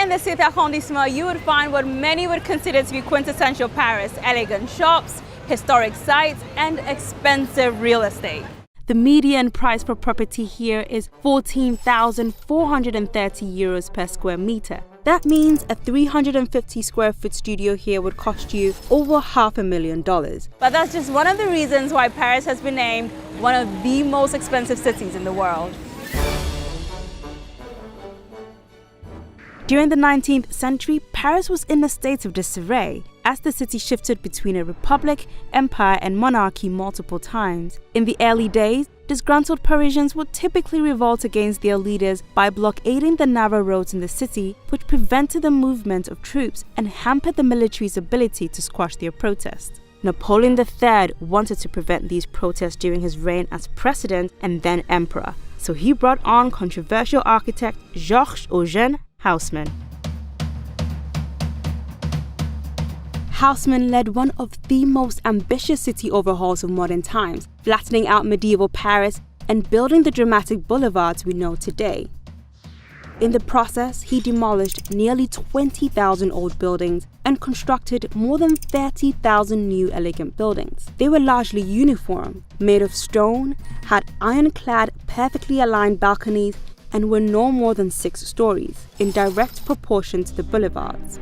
in the 7th arrondissement, you would find what many would consider to be quintessential Paris: elegant shops, historic sites, and expensive real estate. The median price for property here is 14,430 euros per square meter. That means a 350 square foot studio here would cost you over $500,000. But that's just one of the reasons why Paris has been named one of the most expensive cities in the world. During the 19th century, Paris was in a state of disarray as the city shifted between a republic, empire, and monarchy multiple times. In the early days, disgruntled Parisians would typically revolt against their leaders by blockading the narrow roads in the city, which prevented the movement of troops and hampered the military's ability to squash their protests. Napoleon III wanted to prevent these protests during his reign as president and then emperor, so he brought on controversial architect Georges Haussmann. Haussmann led one of the most ambitious city overhauls of modern times, flattening out medieval Paris and building the dramatic boulevards we know today. In the process, he demolished nearly 20,000 old buildings and constructed more than 30,000 new elegant buildings. They were largely uniform, made of stone, had ironclad, perfectly aligned balconies, and were no more than 6 stories, in direct proportion to the boulevards.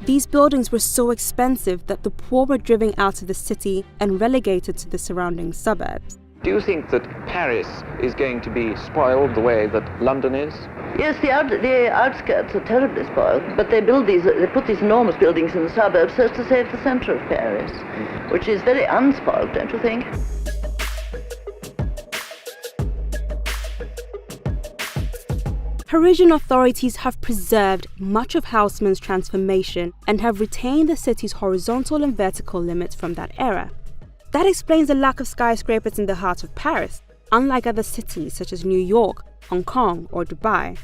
These buildings were so expensive that the poor were driven out of the city and relegated to the surrounding suburbs. Do you think that Paris is going to be spoiled the way that London is? Yes, the outskirts are terribly spoiled, but they put these enormous buildings in the suburbs so as to save the centre of Paris, which is very unspoiled, don't you think? Parisian authorities have preserved much of Haussmann's transformation and have retained the city's horizontal and vertical limits from that era. That explains the lack of skyscrapers in the heart of Paris, unlike other cities such as New York, Hong Kong, or Dubai.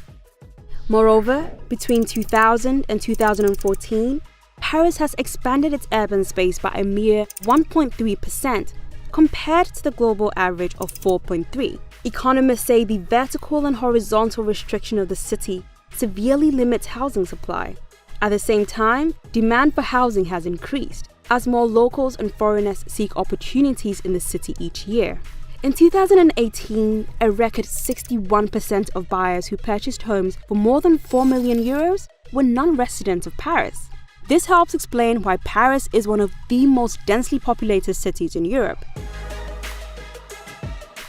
Moreover, between 2000 and 2014, Paris has expanded its urban space by a mere 1.3%, compared to the global average of 4.3%. Economists say the vertical and horizontal restriction of the city severely limits housing supply. At the same time, demand for housing has increased, as more locals and foreigners seek opportunities in the city each year. In 2018, a record 61% of buyers who purchased homes for more than 4 million euros were non-residents of Paris. This helps explain why Paris is one of the most densely populated cities in Europe.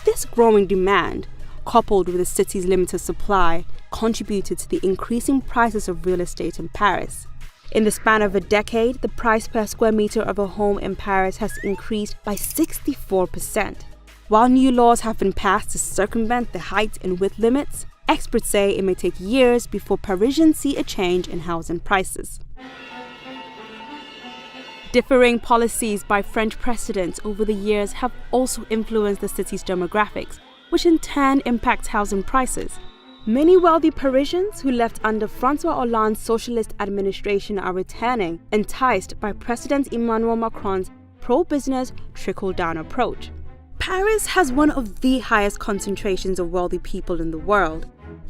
This growing demand, coupled with the city's limited supply, contributed to the increasing prices of real estate in Paris. In the span of a decade, the price per square meter of a home in Paris has increased by 64%. While new laws have been passed to circumvent the height and width limits, experts say it may take years before Parisians see a change in housing prices. Differing policies by French presidents over the years have also influenced the city's demographics, which in turn impacts housing prices. Many wealthy Parisians who left under François Hollande's socialist administration are returning, enticed by President Emmanuel Macron's pro-business trickle-down approach. Paris has one of the highest concentrations of wealthy people in the world.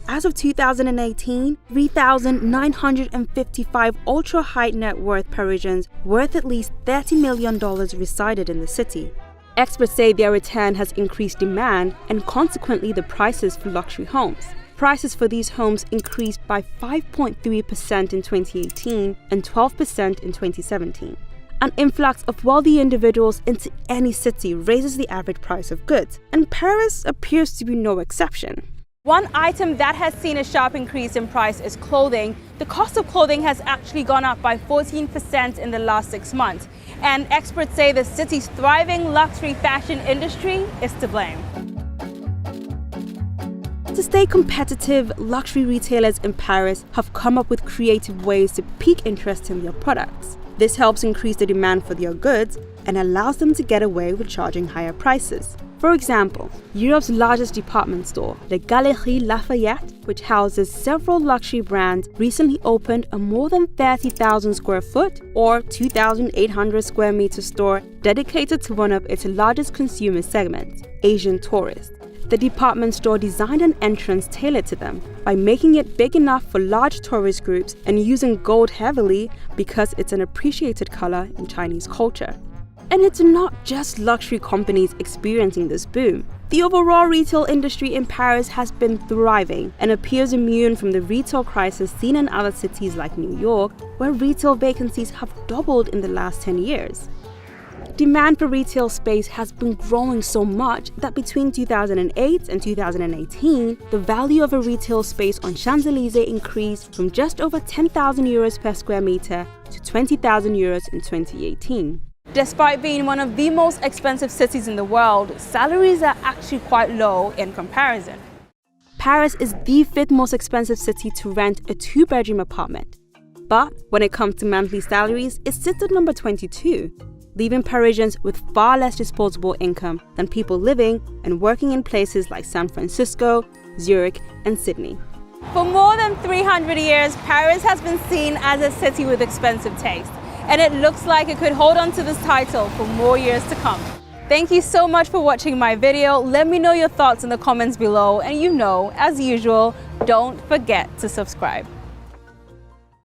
As of 2018, 3,955 ultra-high net worth Parisians worth at least $30 million resided in the city. Experts say their return has increased demand and consequently the prices for luxury homes. Prices for these homes increased by 5.3% in 2018 and 12% in 2017. An influx of wealthy individuals into any city raises the average price of goods, and Paris appears to be no exception. One item that has seen a sharp increase in price is clothing. The cost of clothing has actually gone up by 14% in the last 6 months, and experts say the city's thriving luxury fashion industry is to blame. To stay competitive, luxury retailers in Paris have come up with creative ways to pique interest in their products. This helps increase the demand for their goods and allows them to get away with charging higher prices. For example, Europe's largest department store, the Galeries Lafayette, which houses several luxury brands, recently opened a more than 30,000 square foot or 2,800 square meter store dedicated to one of its largest consumer segments, Asian tourists. The department store designed an entrance tailored to them by making it big enough for large tourist groups and using gold heavily because it's an appreciated color in Chinese culture. And it's not just luxury companies experiencing this boom. The overall retail industry in Paris has been thriving and appears immune from the retail crisis seen in other cities like New York, where retail vacancies have doubled in the last 10 years. Demand for retail space has been growing so much that between 2008 and 2018, the value of a retail space on Champs-Élysées increased from just over 10,000 euros per square meter to 20,000 euros in 2018. Despite being one of the most expensive cities in the world, salaries are actually quite low in comparison. Paris is the 5th most expensive city to rent a 2-bedroom apartment. But when it comes to monthly salaries, it sits at number 22, leaving Parisians with far less disposable income than people living and working in places like San Francisco, Zurich, and Sydney. For more than 300 years, Paris has been seen as a city with expensive taste, and it looks like it could hold on to this title for more years to come. Thank you so much for watching my video. Let me know your thoughts in the comments below, and as usual, don't forget to subscribe.